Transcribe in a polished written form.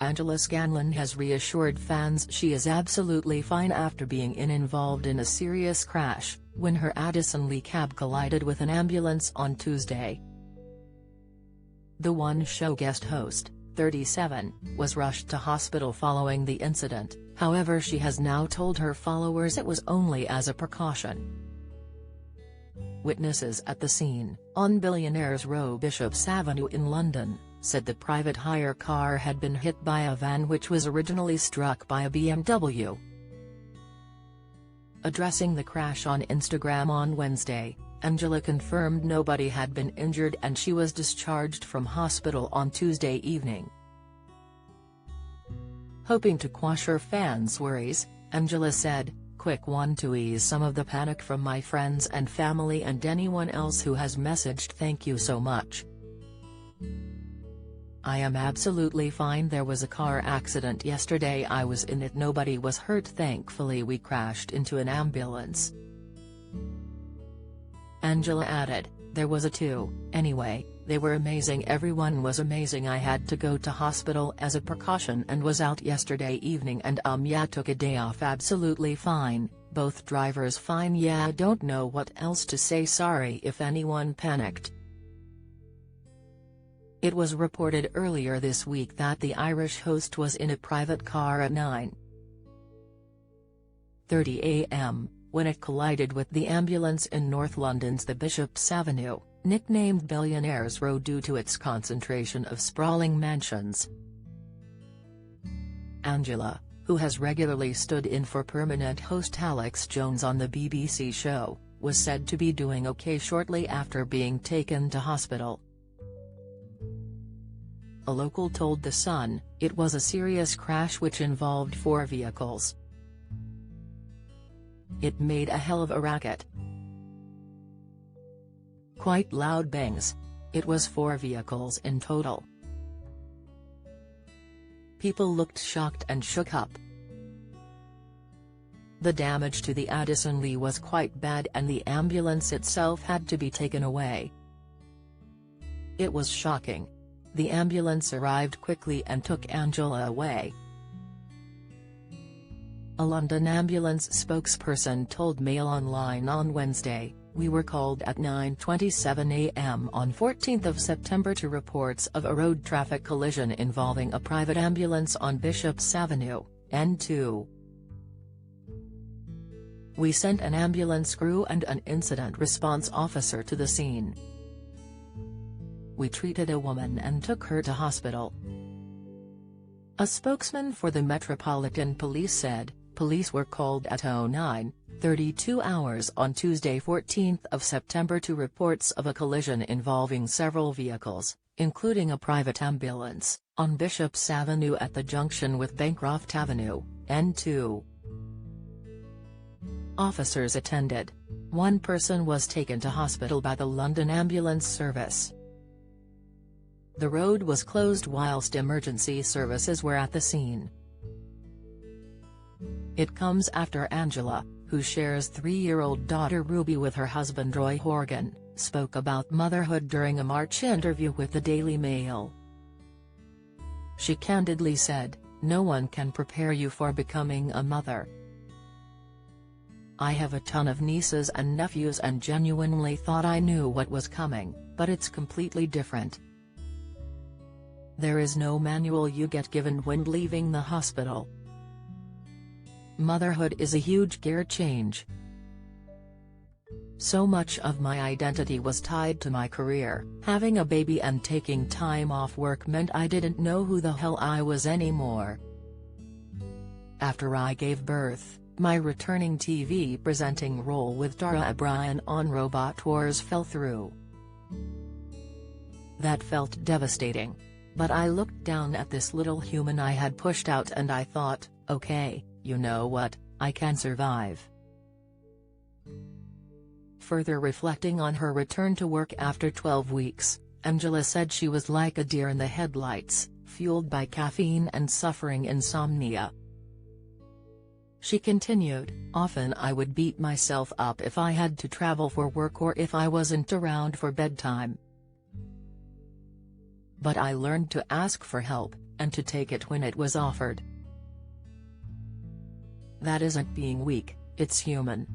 Angela Scanlon has reassured fans she is absolutely fine after being involved in a serious crash, when her Addison Lee cab collided with an ambulance on Tuesday. The One Show guest host, 37, was rushed to hospital following the incident, however she has now told her followers it was only as a precaution. Witnesses at the scene, on Billionaires Row Bishop's Avenue in London, said the private hire car had been hit by a van which was originally struck by a BMW. Addressing the crash on Instagram on Wednesday, Angela confirmed nobody had been injured and she was discharged from hospital on Tuesday evening. Hoping to quash her fans' worries, Angela said, "Quick one to ease some of the panic from my friends and family and anyone else who has messaged, thank you so much. I am absolutely fine. There was a car accident yesterday, I was in it, nobody was hurt, thankfully we crashed into an ambulance." Angela added, "There was a two, anyway, they were amazing, everyone was amazing. I had to go to hospital as a precaution and was out yesterday evening and yeah, took a day off, absolutely fine, both drivers fine, yeah, don't know what else to say, sorry if anyone panicked." It was reported earlier this week that the Irish host was in a private car at 9:30 a.m, when it collided with the ambulance in North London's the Bishop's Avenue, nicknamed Billionaires Row due to its concentration of sprawling mansions. Angela, who has regularly stood in for permanent host Alex Jones on the BBC show, was said to be doing okay shortly after being taken to hospital. A local told The Sun, "It was a serious crash which involved 4 vehicles. It made a hell of a racket. Quite loud bangs. It was 4 vehicles in total. People looked shocked and shook up. The damage to the Addison Lee was quite bad and the ambulance itself had to be taken away. It was shocking. The ambulance arrived quickly and took Angela away." A London ambulance spokesperson told Mail Online on Wednesday, "We were called at 9:27 a.m. on 14th of September to reports of a road traffic collision involving a private ambulance on Bishop's Avenue, N2. We sent an ambulance crew and an incident response officer to the scene. We treated a woman and took her to hospital." A spokesman for the Metropolitan Police said, "Police were called at 09:32 hours on Tuesday 14th of September to reports of a collision involving several vehicles, including a private ambulance, on Bishop's Avenue at the junction with Bancroft Avenue, N2. Officers attended. One person was taken to hospital by the London Ambulance Service. The road was closed whilst emergency services were at the scene." It comes after Angela, who shares 3-year-old daughter Ruby with her husband Roy Horgan, spoke about motherhood during a March interview with the Daily Mail. She candidly said, "No one can prepare you for becoming a mother. I have a ton of nieces and nephews and genuinely thought I knew what was coming, but it's completely different. There is no manual you get given when leaving the hospital. Motherhood is a huge gear change. So much of my identity was tied to my career. Having a baby and taking time off work meant I didn't know who the hell I was anymore. After I gave birth, my returning TV presenting role with Dara O'Brien on Robot Wars fell through. That felt devastating. But I looked down at this little human I had pushed out and I thought, okay, you know what, I can survive." Further reflecting on her return to work after 12 weeks, Angela said she was like a deer in the headlights, fueled by caffeine and suffering insomnia. She continued, "Often I would beat myself up if I had to travel for work or if I wasn't around for bedtime. but I learned to ask for help, and to take it when it was offered. That isn't being weak, it's human.